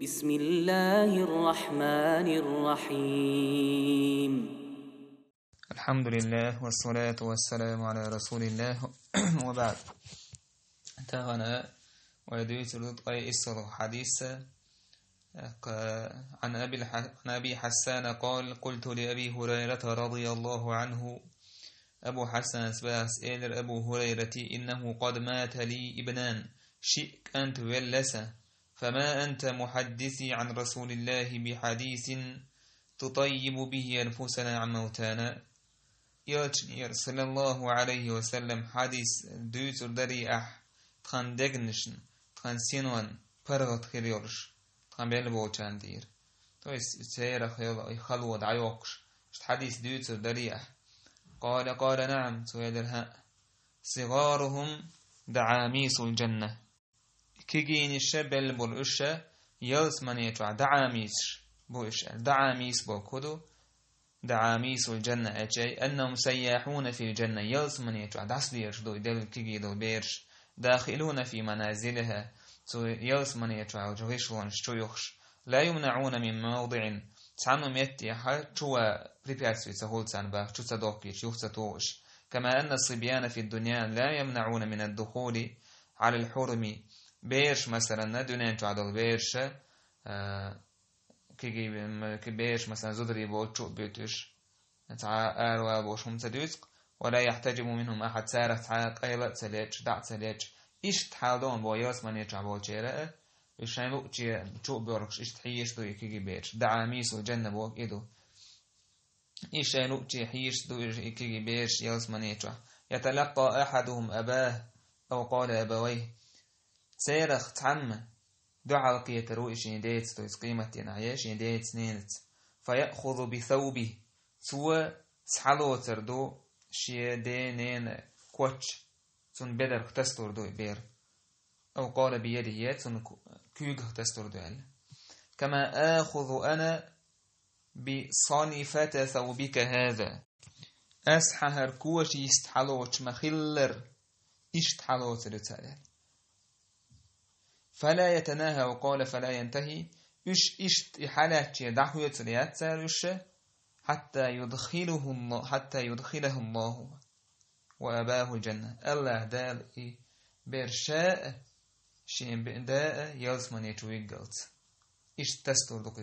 بسم الله الرحمن الرحيم. الحمد لله والصلاة والسلام على رسول الله وبعد. انتهينا ويدويت الرضقي إسر حديث عن أبي حسان قال: قلت لأبي هريرة رضي الله عنه، أبو حسن سباس إلر أبو هريرة: إنه قد مات لي ابنان شئك أنت ولسا، فما أنت محدثي عن رسول الله بحديث تطيب به أنفسنا عن موتانا. صلى الله عليه وسلم حديث دوتر دري تخان دقنشن تخان سينوان فرغت خيريورش تخان بيلبوچان دير تويس سيرا خلوة دعيوكش حديث دوتر دري قال نعم سويدرها: صغارهم دعاميس الجنة. كيجين الشبل بالأشة يلس من يتوع دعاميس بوشة دعاميس بوكودو دعاميس الجنة أجي أنهم سياحون في الجنة يلس من يتوع داس بيرش دو دل كيجي دو بيرش داخلون في منازلها تو يلس من يتوع جويشون شويخش لا يمنعون من موضع تعنم يتي حتوا بريبياتسوي سهولتان باخ شو صدوقيش يوختوش. كما أن الصبيان في الدنيا لا يمنعون من الدخول على الحرم بيرش مثلا دونين تعدل بيرش كي بيرش مثلا زدري بوتشو بيتش تاع أروا بوش هم تدوسق ولا يحتجب منهم أحد سارة تاع قيلة سليتش دع سليتش إيش تحاولون بوياس من يتع بوتشيرة إيش هنلو تشو بيركش إيش تحيش دو كي بيرش دعاميس الجنة بوك إيدو إيش هنلو تحيش دو كي بيرش ياس من يتع. يتلقى أحدهم أباه أو قال أبويه سيرخ تعم دعا كي ترويش يديت تويس قيمة ينعيش يديت نينت فيأخذ بثوبه سوى سحلو تردو شي دي نين كوتش سن بدر تستور دو بير أو قال بيده سن كيوغ تستور دو. كما آخذ أنا بصانفة ثوبك هذا أسحهر كوش يستحلوش مخلر اشتحلو تردو فلا يتناهى وقال فلا ينتهي إشت إحالات دعوة ريات سارش حتى يدخله الله وأباه الجنة. الله دال برشاء شين بإنداء يزمن يتويقلت إشت تستور دوكي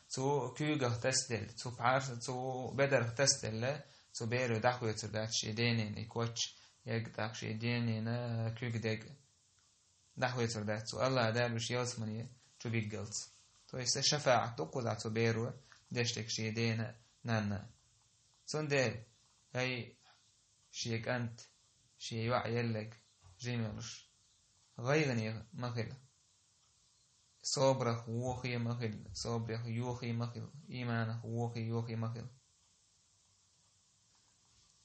تو كيوغه تستل تو بعرف تو بدر تستل تو بيرو دعوة ريات شيدينين إكواتش يقدر شيدينين كيوغ ديك دعوة ردات سو الله دار وش ياسمني تو بيجلت تو يس شفاعة تقول تو بيرو دشتك شي دينا نانا سندل هاي شيك أنت شي وعي لك جيمرش غيرني مخل صبرك وخي مخل صبرك يوخي مخل إيمانك وخي يوخي مخل.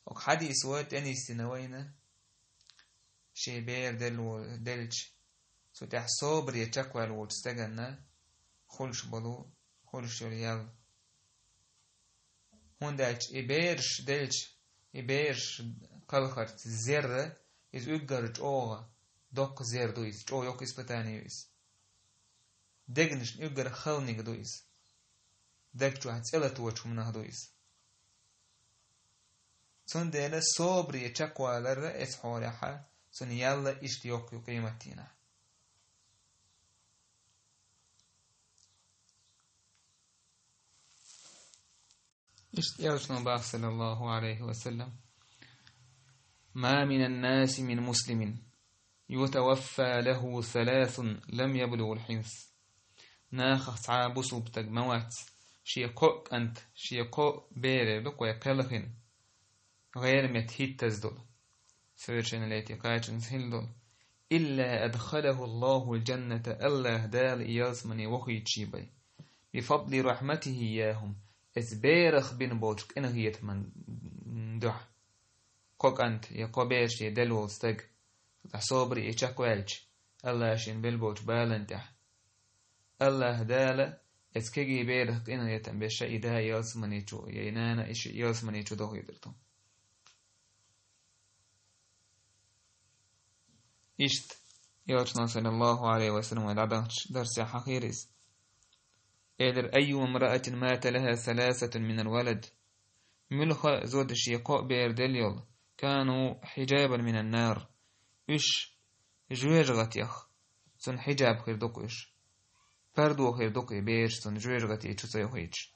وحديث وقت أني استنوينا شي بير دلش سو تح صبر يتشكوى الوتستغنى خلش بلو خلش ريال هنداش إبيرش دلش إبيرش قلخرت زر إز أجرج أوغا دوك زر دويس جو يوك إسبتاني يويس دقنش أجر خلنيك دويس دق جو هتسألت وجه منه دويس سون ديلا صبر يتشكوى لر إسحوريحا سون يلا إشتيوك يقيمتينا. يرسل الله صلى الله عليه وسلم: ما من الناس من مسلم يتوفى له 3 لم يبلغ الحنث ناخ تعابسو بتجموات شيقوك أنت شيقوك بيري بقو يقلخن غير متهيت تزدل سيرشن التي قايتن سهلدل إلا أدخله الله الجنة الله دال إياس من وخي تشيبي بفضل رحمته إياهم إثبارخ بين بوجك إنه يتمن دح كوك أنت يقبيش يدلو استج صبري يشكوالج الله شين بالبوج بالنتح الله دال إسكجي بيرخ إنه يتم بشيء ده ياسمني شو ينانا إيش ياسمني شو ده يدرتهم إشت يوشنا صلى الله عليه وسلم ودعنا درس حقيرس إلر أي امرأة مات لها 3 من الولد ملخ زود شيقاء بيردليل كانوا حجابا من النار إش جويرغت يخ سن حجاب خير دقش فردو خير دقي بيش سن جويرغت يتشسيوهيش.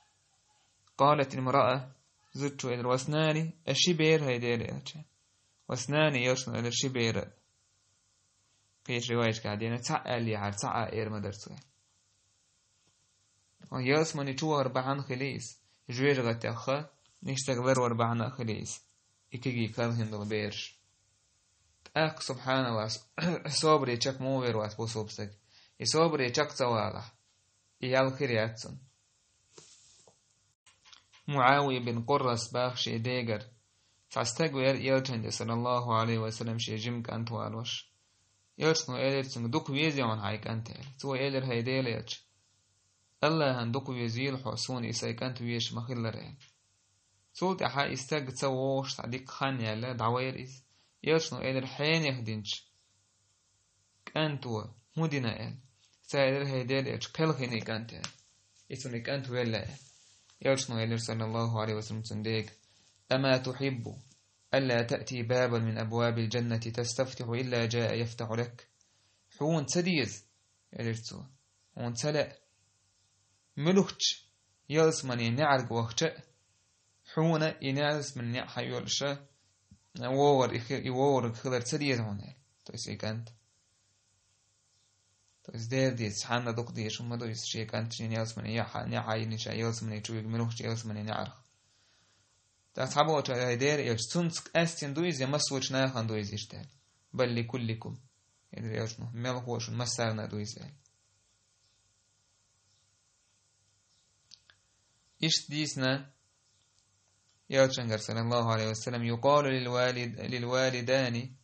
قالت المرأة زدت إلر واسناني الشبير هيدير واسناني يرسن إلر شبير قيش روايش قاعدين تعال لي عار تعال إير مدرسوه وياسمني تو 4 خليس جويرغت يخ نشتغل 4 خليس إكيجي كارهن دل بيرش أخ سبحان الله صبري تشك موير وات بوسوبسك يصبري تشك صوالح يال خيرياتسن. معاوية بن قرص باخشي ديجر فاستقبل يلتن صلى الله عليه وسلم شي جمك أنت والوش يلتن إلتن دوك ويزيون هايك أنت تو إلر هيديليتش الله هندوك ويزيل حسون إسايك أنت ويش مخلرين سولت أحا استاق تسووش تعديك خاني على دعوير إز يلشنو إلر حين يهدينش كأنتو مدينة إل سائلر هيديل إيش قلقيني كانت إل إسوني كأنتو إلا إل يلشنو إلر صلى الله عليه وسلم تنديك أما تحب ألا تأتي بابا من أبواب الجنة تستفتح إلا جاء يفتح لك حون تديز إلرتو حون تلأ ملوكش يلسمني نعرق وقت حون ينعس من نعحا يولشا يوور خلر تديز هون تويسي كانت تويس دير ديس حانا دوك ديش وما دويس شي كانت شين يلسمني نعحا ينشا يلسمني تشويق ملوكش يلسمني نعرق تاسحبو تا هيدير يلسونسك أستين دويز يمسوش ناخان دويز يشتال بل لكلكم يدري يلسنو ملخوش مسارنا دويز إيش ديسنا يوتشنجر صلى الله عليه وسلم يقال للوالدان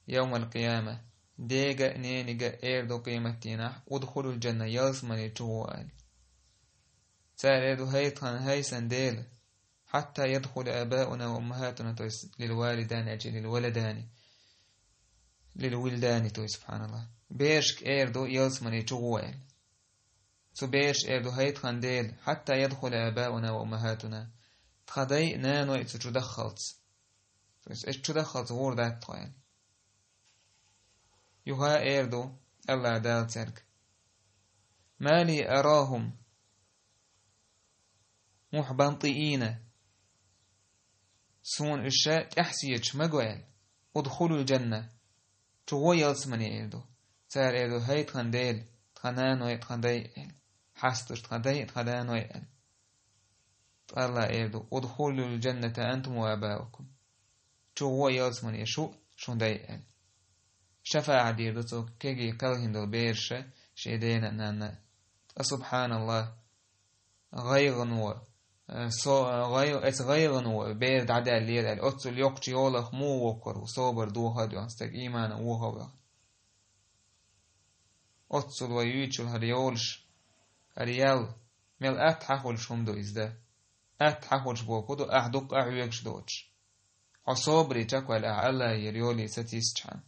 يوم القيامة ديجا نينيجا إيردو قيمتينا ادخلوا الجنة يلسمني توال سأردو هيتخان هيسن ديل حتى يدخل آباؤنا وأمهاتنا للوالدان أجل للولدان سبحان الله بيشك إيردو يلسمني توال سبيش إردو هيت خنديل حتى يدخل آباؤنا وأمهاتنا تخدي نانو إتشدخلت إتشدخلت وردات طوال يها إردو الله دال ترك ما لي أراهم محبنطئين سون إشاء أحسيج مقوال ادخلوا الجنة تغو يلسمني إردو تار إردو هيت خنديل تخنانو يتخدي حستش تخدان ويأل الله إردو ادخلوا الجنة أنتم وآباؤكم هو يلزمن يشو شون دايأل شفاعة ديردو كيجي قلهن دو بيرشة شيدينا نانا سبحان الله غيغنو غيغنو بيرد عدا الليل الأتسو اليوكتي يولخ مو وكر وصوبر دو هدو انستك إيمانا ووهو أتسو الويوتشو الهريولش ريال مل أتحولش هم دو إزده أتحولش بوكودو أحدوك أعويكش دوتش عصابري تقوى الأعلى يريولي ستيسچان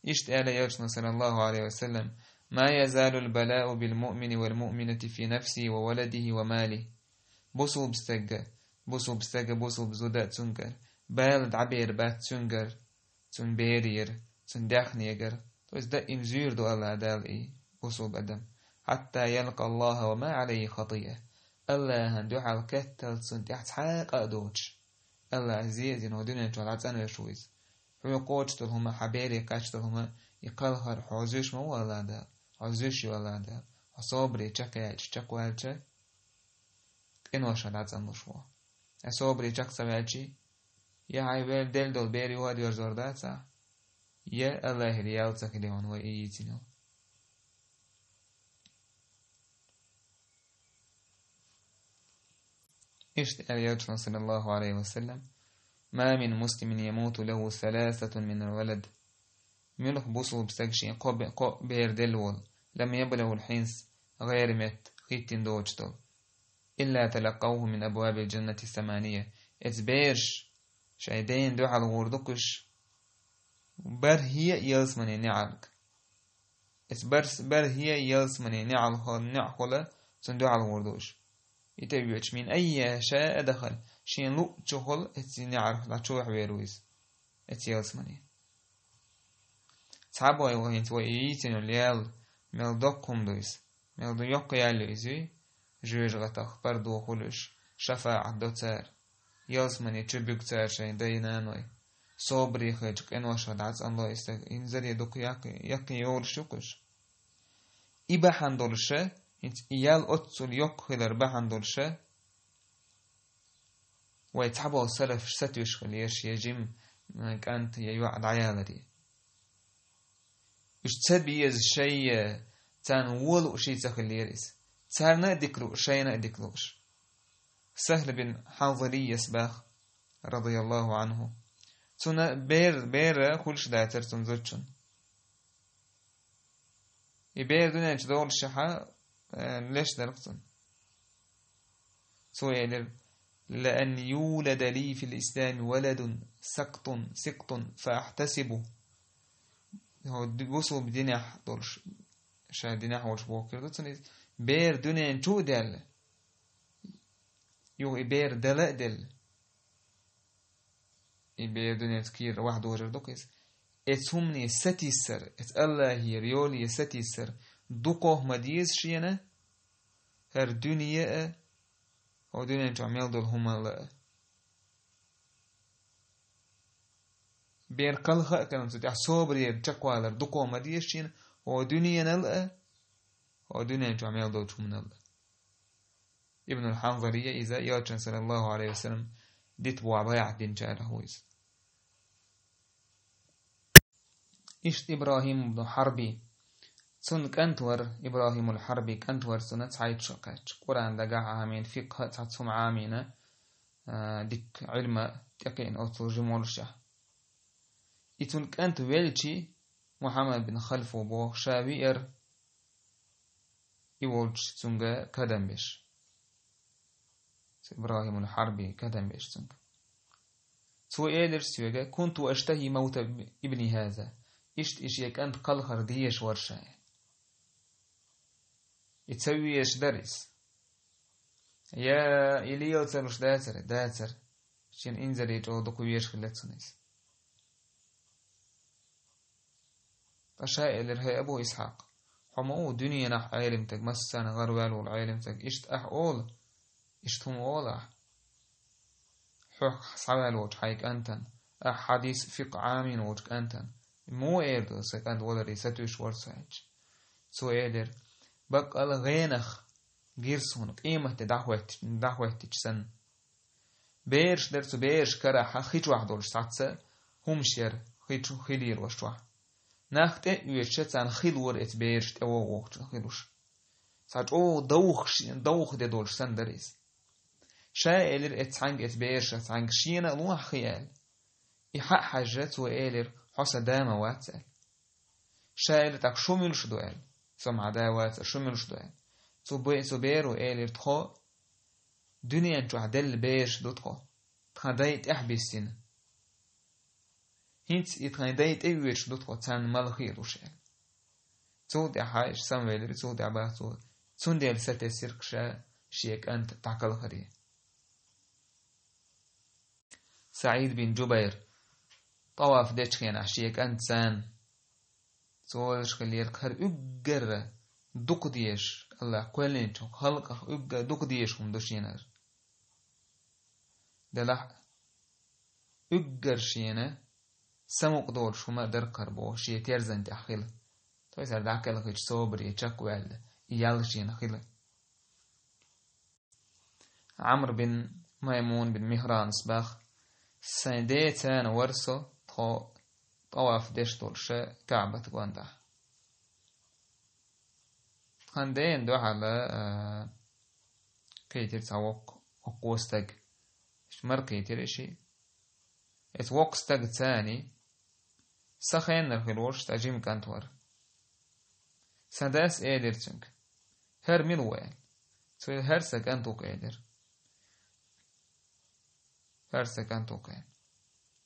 إشت آل يرشنا صلى الله عليه وسلم ما يزال البلاء بالمؤمن والمؤمنة في نفسه وولده وماله بصوب بزودات تنكر بالد عبير بات تنكر تنبيرير تندخنيجر تويس دا إمزير دو الله دال إيه بصوب أدم حتى يلقى الله وما عليه خطيئة الله هندو حال كتل سنت يحتحاق أدوش الله عزيز ينودين جوال عزان ويشويز حقوقش تلهما حبيري قاش تلهما يقالها حوزيش ما والله دا حوزيش والله دا صابري چكياج چكوالچ إنوش عزان نشوا صابري چك سوالچي يا عيبال دل دول بيري واد يرزور داتا يا الله ريال تكليون وإيتينو إشت أليوتنا صلى الله عليه وسلم ما من مسلم يموت له 3 من الولد ملك بصل بسكشي قب بير دلول لم يبلغ الحنس غير مت خيتين دوجتل إلا تلقوه من أبواب الجنة 8 إتبيرش شايدين دو على غردكش بر هي يزمني نعرق اس بر هي يلسمني نعخل صندوق على وردوش يتبيوش من أي شاء دخل شين لو تشخل اتي نعرف لا تشوح بيرويز اتي يلسمني تعبوا يوهين تويتين الليال ميل دوكم دويس ميل دو يوكي يالويزي جوج غتاخ بردو خلوش شفاعة دوتار يلسمني تشبيك تار شين دينانوي صبري خيجك انوش ودعز الله يستغ انزل يدوك يقي يول شوكش إبا حندولشه انت إيال أتسول يقهلر بحندولشه ويتحبوا السلف ستوش خليش يجيم كانت يوعد عيالة دي إش تبيز شيء تان ولو شيء تخليريس تارنا ديكلو شينا ديكلوش سهل بن حنظلي يسباخ رضي الله عنه تنا بير كلش داتر تنزلشن يبير دون يجدول الشحا ليش درقتن سويلر لأن يولد لي في الإسلام ولد سقط فأحتسبه هو بوصل بدينح دولش شا دينح ولش بوكر دتن بير دون ينشو دل يو بير دل يبير دون يتكير واحد وجر دوكيس اتهمني ستيسر ات الله هي ريولي ستيسر دوكوه مديز شينا هر دنيا او دنيا تعمل دول هما لا بير كلها كانت تتح صبري تقوالر دوكوه مديز شينا او دنيا نلا او دنيا تعمل دول هما لا ابن الحنظلية إذا ياتشن صلى الله عليه وسلم ديت بو عبايع دين جاله هويز إشت إبراهيم بن حربي سن كنتور إبراهيم الحربي كنتور سنة عيد شقاش قرآن دقاء عامين فقه تحتم عامين ديك علم تقين أو ترجمه الشه إتون كنت ويلتي محمد بن خلف بو شابير يولج سنغ كدم بش إبراهيم الحربي كدم بش سنغ سو إيدر سيوغا كنت أشتهي موت ابن هذا إشت إشيك أنت قلخر ديش ورشاي يتسوي إيش درس يا إليو تسلوش داتر شين إنزل يجو دوكو يش خلت سنيس فشائل هي أبو إسحاق حمو دنيا نح عالمتك مسان غروال والعالمتك إشت أول إشت هم أولا حق سوال وجه حيك أنتن حديث فقه عامين وجه أنتن مو إيردو سكند ولري ستوش ورساج سو إيدر بق الغينخ غيرسون قيمة دعوة تجسن بيرش درسو بيرش كراحة خيج واحدولش ساتسا همشير خيج خيلير وشوا ناخت يوشت عن خيلور ات بيرش تأوه وقت خيلوش ساج او دوخ دي دولش سندريز شائلر ات عنگ ات بيرش ات عنگ شينا لوح خيال إحق حاجات وإيلر حسا داما واتسال شائلر تاك شميلش دوال سمع داوات شميلش دوال سو بيرو إيلر تخو دنيا انتو عدل بيرش دو تخو تخدايت احبسين هنت يتخدايت ايوش دو تخو تان مالخير وشال تو دي حاج سامويلر تو دي عباتو تون دي الستة سيركشا شيك أنت تعقل خريه سعيد بن جبير طواف ديشخين عشيك أنت سان سوالش خلير خر أجر دوك ديش الله كلين شو خلق أجر دوك ديش هم دوشينر دلح أجر شينه سموك دول شو ما در كربو شيء تيرزن تأخيل تويسر داكل خيش صبر يتشكوال يالشين خيل عمرو بن ميمون بن مهران صباح سنديتان ورسو تخو طواف دشتولش كعبة غوندا خندين دو على كيتر تاوق وقوستق شمر كيتر اشي اتوقستق تاني سخين الخلوش تاجيم كانتور سنداس ايدر تنك هر ملوين سويل هرسك انتوك ايدر هرسك انتوكين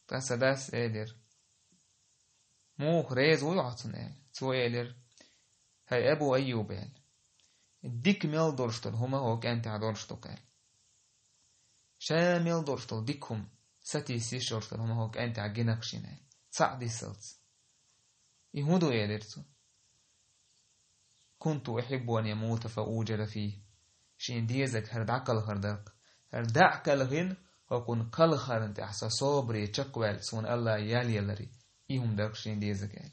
تاسداس ايدر مو خريز ويعطن ايل تو ايلر هاي أبو أيوب قال ديك ميل دورشتل هما هوك أنت عدورشتل قال شامل دورشتل ديكهم ستي سيشورشتل هما هوك أنت عجنقشين قال صعدي سلس يهودو يدرسو كنت أحب أن يموت فأوجد فيه شين ديزك هردعك الخردق هردعك الغين وكن قل خرنت أحسا صبري تشكوال سون الله يالي يلري إيهم درك شين ديزك قال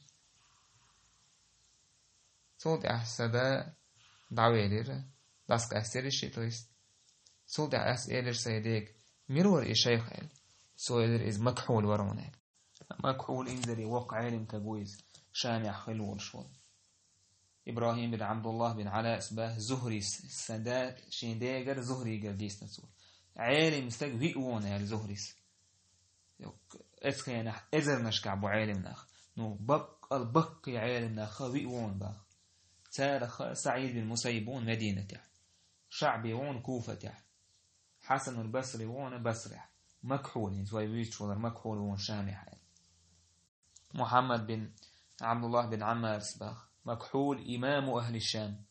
صوت أحسا دا دعويلر داسك أستير الشيطويست صوت أسئلر سيديك ميرور إشيخ قال سويلر إز مكحول ورونال مكحول إنزري وقع علم تبويز شامع خلو الشوال إبراهيم بن عبد الله بن علاء اسباه زهري سداد شينديجر زهري قرديس نسول عالم استج ويقون على زهريس اسكي نح ازر نشكع بو عالم ناخ نو بق البق عالم ناخ ويقون باخ سار سعيد بن مسيبون مدينة شعبي وون كوفة حسن البصري وون بصري مكحول سوي بيش ولا مكحول وون شامح محمد بن عبد الله بن عمار اسباه مكحول إمام أهل الشام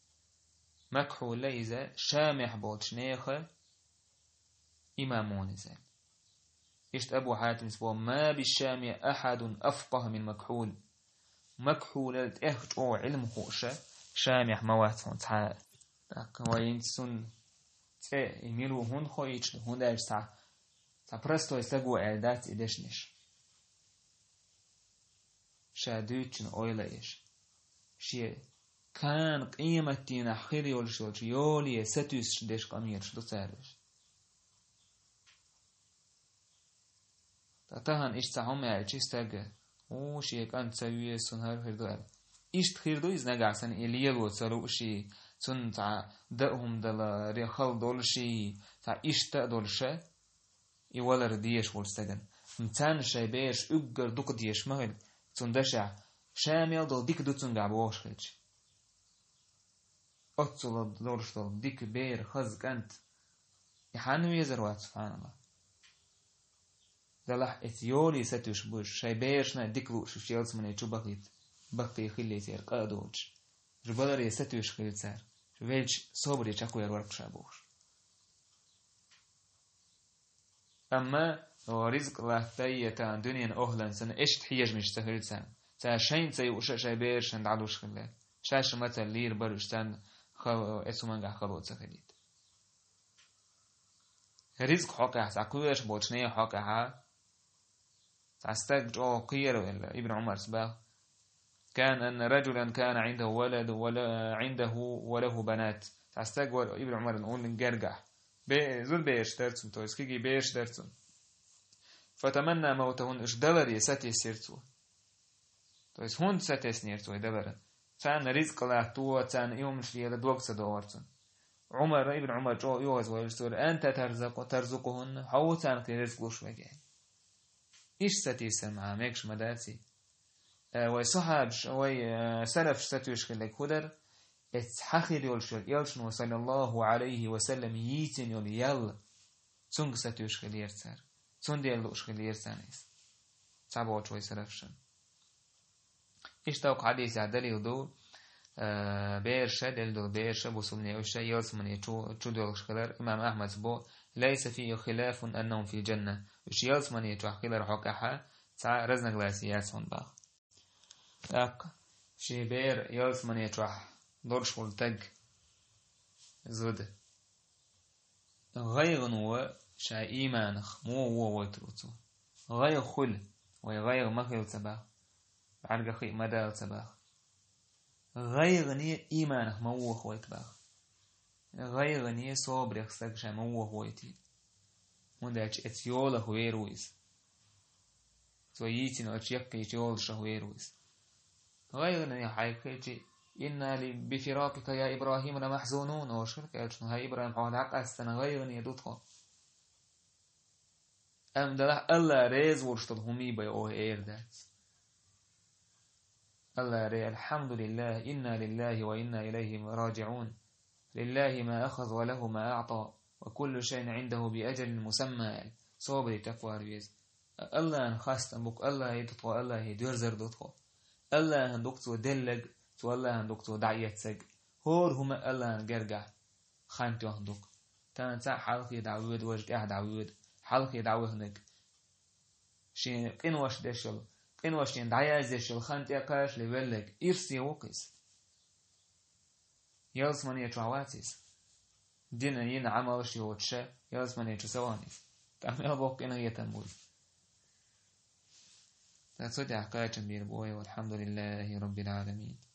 مكحول ليزا شامح بود شنيخة إمامون زين إشت أبو حاتم سبوا ما بالشام أحد أفقه من مكحول مكحول تأخج أو علم خوشة شامح مواتهم تعال وين سن يميلو هون خويش هون داش تا برستو يستقوا عادات إدشنش شادوتشن أويلايش شيء كان قيمتنا خير يولشوش يولي ستوس ديش قميرش دو سارش تاتهان إيش تعهم يا إيش او شيء كان تسويه سنهار خيردو إيش خيردو إز نجع سن إليل وصلوا شيء سن تع دهم دل ريخال دولشي تع إيش تدولشه يولر ديش ولستجن متان شيء بيش أجر دوك ديش مهل سن دشع شامل دول ديك دوتسون جابوش خلش أتصل دولش دول ديك بير خز كنت يحنو يزروات سبحان الله دلح إثيولي ستوش بوش شاي بيرشنا ديكلوش شيالس من يتشبخيت بقي خلي سير قادوش جبالر يستوش خلي سير ويلش صبري تشاكو يرورك شابوش أما ورزق الله تايتا دنيا أهلا سنة إيش تحيج مش سهل سنة شاين تسي وش شاي بيرشن دعلوش خلال شاش مثل لير برشتن خو اسو منجح خلوت سخديت رزق حقه ساكويش بوشنيه حقه تستجد قير ابن عمر سباه كان أن رجلا كان عنده ولد ولا عنده وله بنات تستجد ابن عمر نقول نجرجح زول بيش درسون تويس كيجي بيش درسون فتمنى موتهن إش دلر يساتي سيرتو تويس هون ساتي سنيرتو دلر كان رزق الله تو كان يوم شيء دوق صدورتون عمر ابن عمر جو يوز ويرسول أنت ترزقهن هو كان في رزقوش وجه إيش ساتي سمع ماكش مداتي وصحاب وي سلف ستوش كلك هدر اتحخي يلشن وصلى الله عليه وسلم ييتن يل تونغ ستوش كليرتر تون ديالوش كليرتانيس تعبوا شوي سلفشن إيش توقع حديث عدلي دو بيرشة دل بيرشة بوسمني وشة يلسمني شو دول خلر إمام أحمد بو ليس فيه خلاف أنهم في الجنة وش يلسمني شو خلر حكاها تع رزنا غلاسيات هون باخ شي بير يلسمني شو دورش ولتج زود غير نو شا إيمانخ مو هو وتروتو غير خل وغير مخل تباخ عرق خي مدار تباخ غير نية إيمانه موه خويت باخ غير نية صبر يخسك شا موه خويتي منداش اتيولا خويرويس تويتين اتيق يتيول شهويرويس غير نية حيكيتي إنا بفراقك يا إبراهيم لمحزونون وشرك أجنو هاي إبراهيم حوال حق أستنا غير نية دوتخو أم دلح الله ريز ورشتل همي بي أوه إيردات الله ري الحمد لله إنا لله وإنا إليه راجعون لله ما أخذ وله ما أعطى وكل شيء عنده بأجل مسمى صبري تقوى ريز الله نخاست بك الله يدطو الله يدرزر دطو الله هندقت ودلق تولى هندوك تو دعيت سج هور هما الله نجرجع خانتو هندوك تنسى حلقي دعوود وجه دعوود حلقي دعوه هنك شين قنوش دشل قنوش شين دعيا دشل خانت يقاش لبلك إرسي وقس يلزمني يتعواتيس دين ين عمل شيء وتشا يلزمني يتسوانيس تعمل بوق إنه يتمول تصدق حكاية جميل بوي والحمد لله رب العالمين.